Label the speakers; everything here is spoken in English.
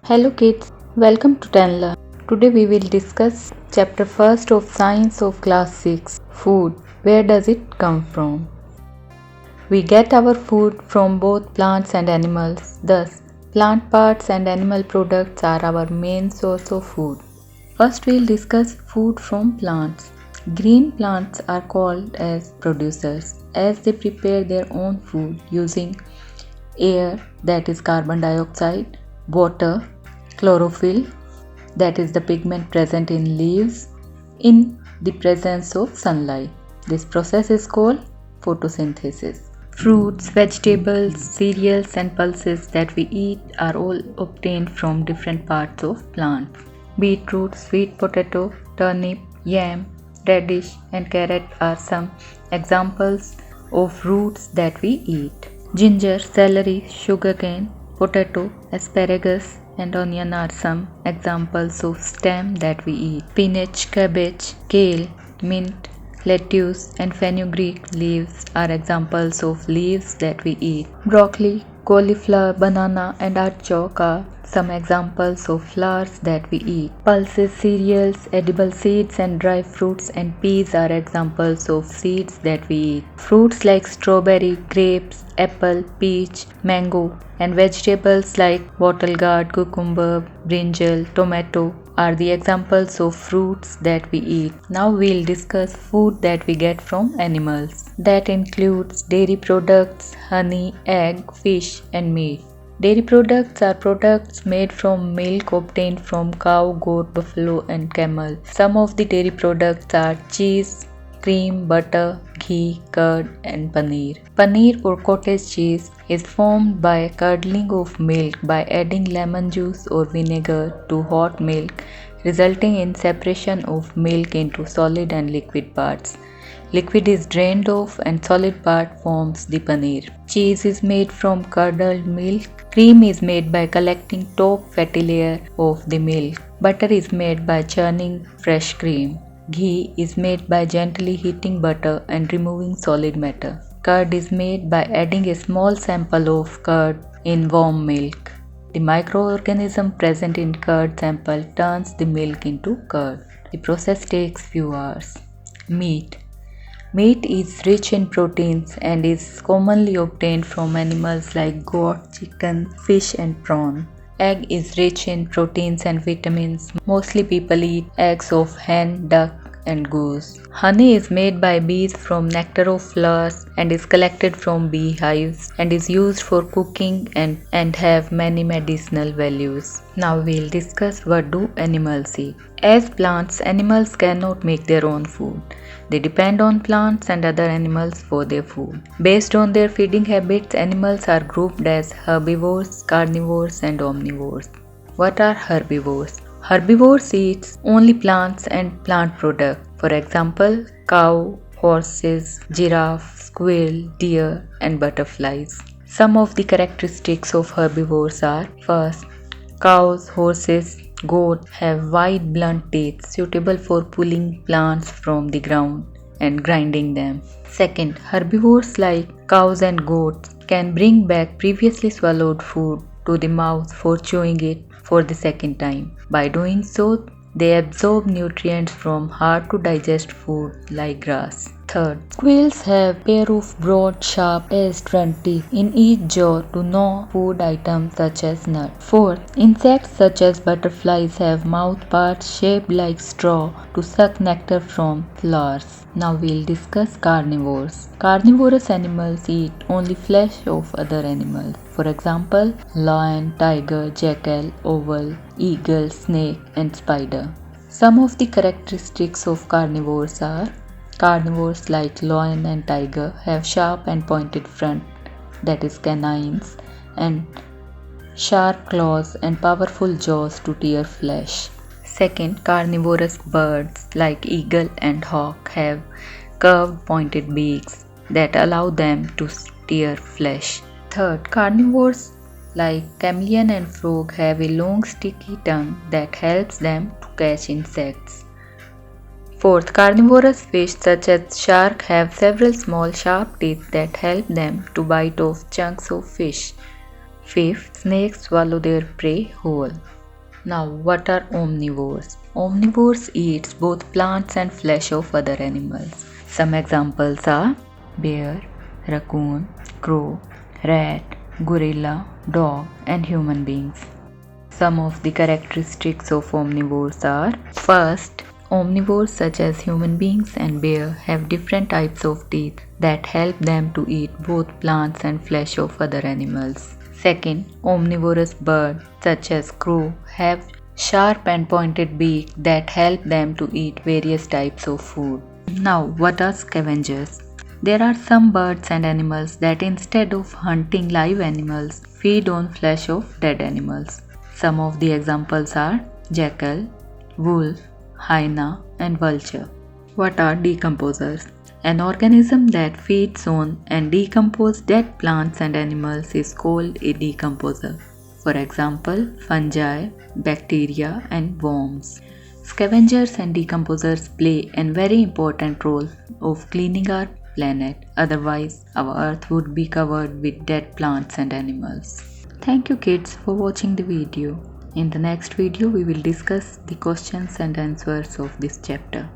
Speaker 1: Hello kids, welcome to Tenlearn. Today we will discuss chapter 1st of Science of Class 6, Food. Where does it come from? We get our food from both plants and animals. Thus, plant parts and animal products are our main source of food. First we will discuss food from plants. Green plants are called as producers as they prepare their own food using air, that is carbon dioxide, water, chlorophyll, that is the pigment present in leaves, in the presence of sunlight. This process is called photosynthesis. Fruits, vegetables, cereals, and pulses that we eat are all obtained from different parts of plants. Beetroot, sweet potato, turnip, yam, radish, and carrot are some examples of roots that we eat. Ginger, celery, sugarcane, potato, asparagus, and onion are some examples of stem that we eat. Spinach, cabbage, kale, mint, lettuce, and fenugreek leaves are examples of leaves that we eat. Broccoli, cauliflower, banana, and artichoke are some examples of flowers that we eat. Pulses, cereals, edible seeds, and dry fruits and peas are examples of seeds that we eat. Fruits like strawberry, grapes, apple, peach, mango, and vegetables like wattle gourd, cucumber, brinjal, tomato are the examples of fruits that we eat. Now we'll discuss food that we get from animals. That includes dairy products, honey, egg, fish, and meat. Dairy products are products made from milk obtained from cow, goat, buffalo, and camel. Some of the dairy products are cheese, cream, butter, ghee, curd, and paneer. Paneer or cottage cheese is formed by curdling of milk by adding lemon juice or vinegar to hot milk, resulting in separation of milk into solid and liquid parts. Liquid is drained off and solid part forms the paneer. Cheese is made from curdled milk. Cream is made by collecting top fatty layer of the milk. Butter is made by churning fresh cream. Ghee is made by gently heating butter and removing solid matter. Curd is made by adding a small sample of curd in warm milk. The microorganism present in curd sample turns the milk into curd. The process takes few hours. Meat. Meat is rich in proteins and is commonly obtained from animals like goat, chicken, fish, and prawn. Egg is rich in proteins and vitamins. Mostly people eat eggs of hen, duck, and goose. Honey is made by bees from nectar of flowers and is collected from beehives and is used for cooking and have many medicinal values. Now we'll discuss what do animals eat. As plants, animals cannot make their own food. They depend on plants and other animals for their food. Based on their feeding habits, animals are grouped as herbivores, carnivores, and omnivores. What are herbivores? Herbivores eat only plants and plant products. For example, cow, horses, giraffe, squirrel, deer, and butterflies. Some of the characteristics of herbivores are: first, cows, horses, goats have wide blunt teeth suitable for pulling plants from the ground and grinding them. Second, herbivores like cows and goats can bring back previously swallowed food to the mouth for chewing it for the second time. By doing so, they absorb nutrients from hard to digest food like grass. Third, squirrels have pair of broad, sharp-edged front teeth in each jaw to gnaw food items such as nuts. Fourth, insects such as butterflies have mouth parts shaped like straw to suck nectar from flowers. Now we'll discuss carnivores. Carnivorous animals eat only flesh of other animals. For example, lion, tiger, jackal, owl, eagle, snake, and spider. Some of the characteristics of carnivores are: carnivores like lion and tiger have sharp and pointed front, that is canines, and sharp claws and powerful jaws to tear flesh. Second, carnivorous birds like eagle and hawk have curved pointed beaks that allow them to tear flesh. Third, carnivores like chameleon and frog have a long sticky tongue that helps them to catch insects. Fourth, carnivorous fish such as shark have several small sharp teeth that help them to bite off chunks of fish. Fifth, snakes swallow their prey whole. Now, what are omnivores? Omnivores eats both plants and flesh of other animals. Some examples are bear, raccoon, crow, rat, gorilla, dog, and human beings. Some of the characteristics of omnivores are: first, omnivores such as human beings and bear have different types of teeth that help them to eat both plants and flesh of other animals. Second, omnivorous birds such as crow have sharp and pointed beak that help them to eat various types of food. Now, what are scavengers? There are some birds and animals that instead of hunting live animals, feed on flesh of dead animals. Some of the examples are jackal, wolf, hyena, and vulture. What are decomposers? An organism that feeds on and decomposes dead plants and animals is called a decomposer. For example, fungi, bacteria, and worms. Scavengers and decomposers play a very important role of cleaning our planet. Otherwise, our earth would be covered with dead plants and animals. Thank you kids for watching the video. In the next video, we will discuss the questions and answers of this chapter.